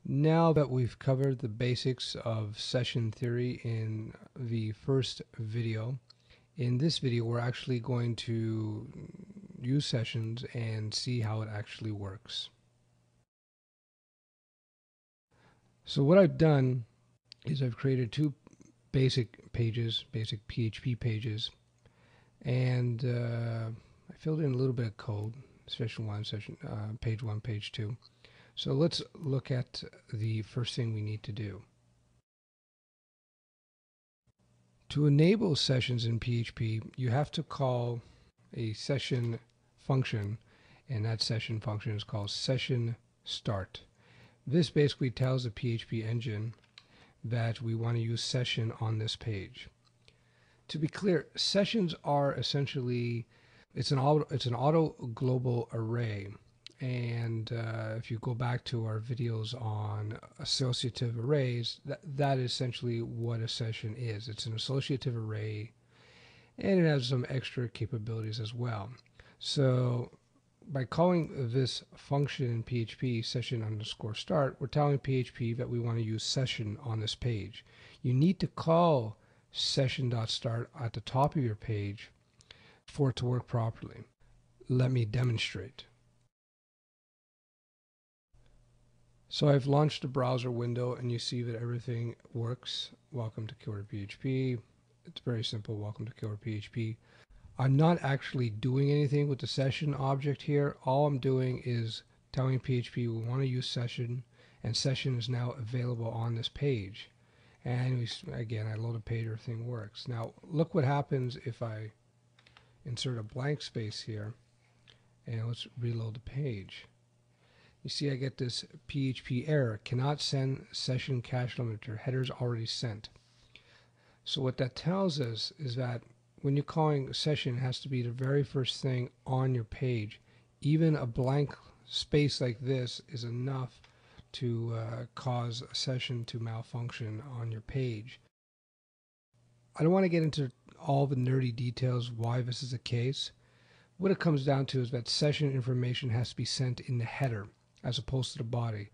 Now that we've covered the basics of session theory in the first video, in this video we're actually going to use sessions and see how it actually works. So what I've done is I've created two basic pages, basic PHP pages, and I filled in a little bit of code, session 1, page 1, page 2. So let's look at the first thing we need to do. To enable sessions in PHP, you have to call a session function, and that session function is called session start. This basically tells the PHP engine that we want to use session on this page. To be clear, sessions are essentially it's an auto global array. And if you go back to our videos on associative arrays, that is essentially what a session is. It's an associative array, and it has some extra capabilities as well. So by calling this function in PHP, session_start, we're telling PHP that we want to use session on this page. You need to call session.start at the top of your page for it to work properly. Let me demonstrate. So I've launched a browser window and you see that everything works. Welcome to Killer PHP. It's very simple. Welcome to Killer PHP. I'm not actually doing anything with the session object here. All I'm doing is telling PHP we want to use session, and session is now available on this page. And again, I load a page, everything works. Now look what happens if I insert a blank space here, and let's reload the page. You see I get this PHP error, cannot send session cache limiter, headers already sent. So what that tells us is that when you're calling session, it has to be the very first thing on your page. Even a blank space like this is enough to cause a session to malfunction on your page. I don't want to get into all the nerdy details why this is the case. What it comes down to is that session information has to be sent in the header as opposed to the body.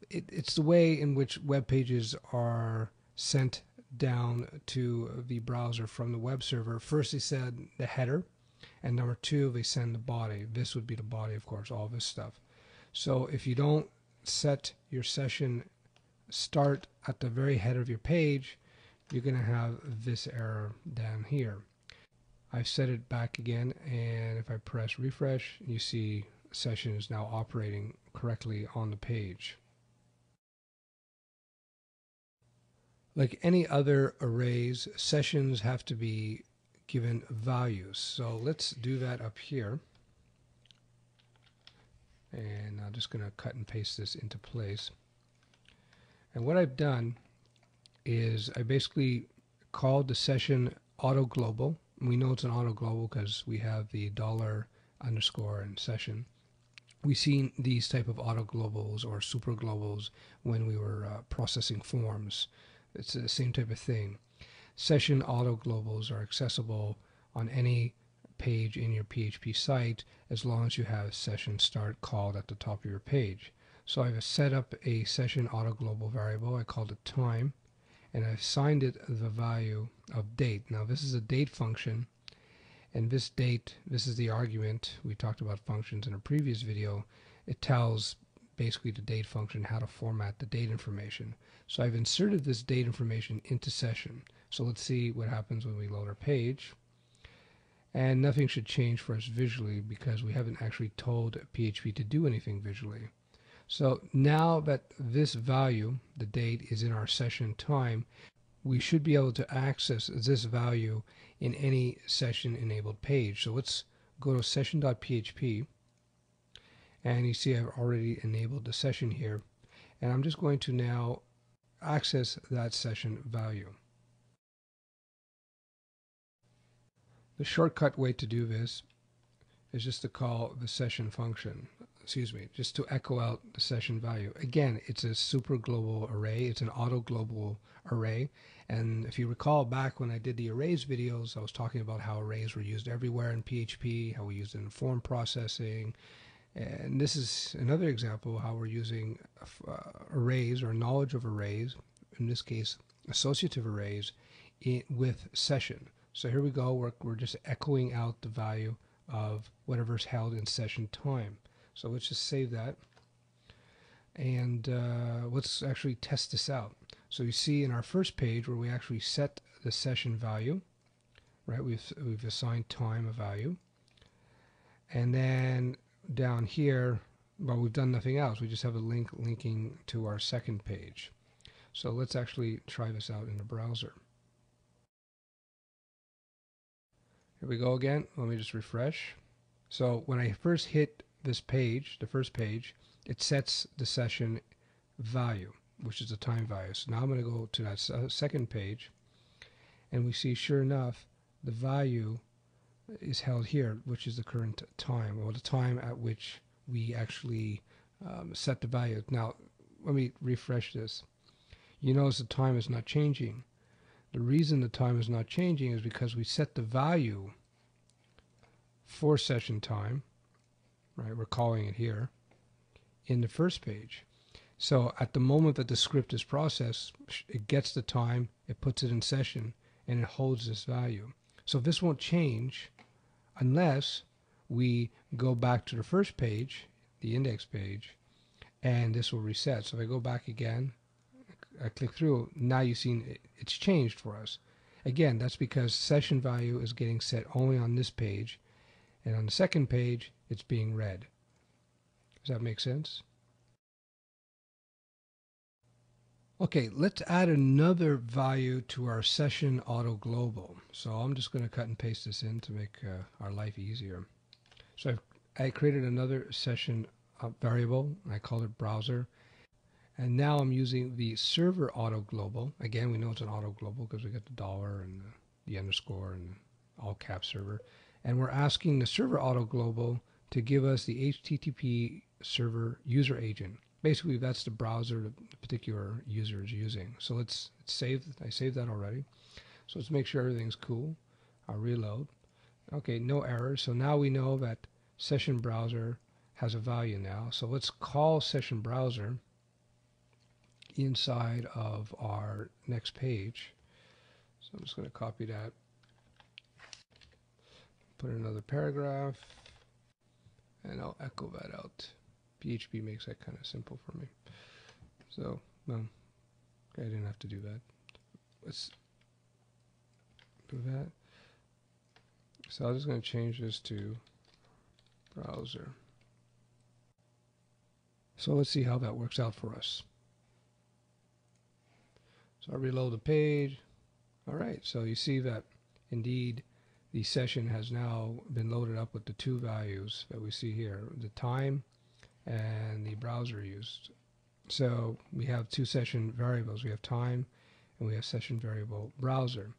It's the way in which web pages are sent down to the browser from the web server. First they send the header, and number two they send the body. This would be the body, of course, all this stuff. So if you don't set your session start at the very header of your page, you're going to have this error down here. I've set it back again, and if I press refresh, you see session is now operating correctly on the page. Like any other arrays, sessions have to be given values. So let's do that up here. And I'm just going to cut and paste this into place. And what I've done is I basically called the session auto global. We know it's an auto global because we have the $_ and session. We've seen these type of auto globals or super globals when we were processing forms. It's the same type of thing. Session auto globals are accessible on any page in your PHP site as long as you have session start called at the top of your page. So I've set up a session auto global variable. I called it time, and I've assigned it the value of date. Now this is a date function, and this date, this is the argument. We talked about functions in a previous video. It tells basically the date function how to format the date information. So I've inserted this date information into session. So let's see what happens when we load our page. And nothing should change for us visually because we haven't actually told PHP to do anything visually. So now that this value, the date, is in our session time, we should be able to access this value in any session enabled page. So let's go to session.php, and you see I've already enabled the session here, and I'm just going to now access that session value. The shortcut way to do this is just to call the session function, just to echo out the session value. Again, it's a super global array. It's an auto global array. And if you recall back when I did the arrays videos, I was talking about how arrays were used everywhere in PHP, how we used it in form processing, And this is another example of how we're using arrays or knowledge of arrays, in this case associative arrays, with session. So here we go, we're just echoing out the value of whatever's held in session time. So let's just save that, and let's actually test this out. So you see in our first page where we actually set the session value, right? We've assigned time a value, and then down here, well, we've done nothing else. We just have a link linking to our second page. So let's actually try this out in the browser. Here we go again. Let me just refresh. So when I first hit this page, the first page, it sets the session value, which is the time value. So now I'm going to go to that second page, and we see, sure enough, the value is held here, which is the current time, or the time at which we actually set the value. Now, let me refresh this. You notice the time is not changing. The reason the time is not changing is because we set the value for session time, right? We're calling it here in the first page. So at the moment that the script is processed, it gets the time, it puts it in session, and it holds this value. So this won't change unless we go back to the first page, the index page, and this will reset. So if I go back again, I click through, now you've seen it's changed for us. Again, that's because session value is getting set only on this page, and on the second page it's being read. Does that make sense? Okay, let's add another value to our session auto global. So I'm just going to cut and paste this in to make our life easier. So I created another session variable, and I called it browser. And now I'm using the server auto global. Again, we know it's an auto global because we got the dollar and the underscore and all cap server. And we're asking the server auto global to give us the HTTP server user agent. Basically, that's the browser the particular user is using. So let's save. I saved that already. So let's make sure everything's cool. I'll reload. Okay, no errors. So now we know that session browser has a value now. So let's call session browser inside of our next page. So I'm just going to copy that, put another paragraph, and I'll echo that out. PHP makes that kind of simple for me. So, okay, I didn't have to do that. Let's do that. So I'm just going to change this to browser. So let's see how that works out for us. So I reload the page. All right, so you see that indeed the session has now been loaded up with the two values that we see here, the time and the browser used. So we have two session variables. We have time and we have session variable browser.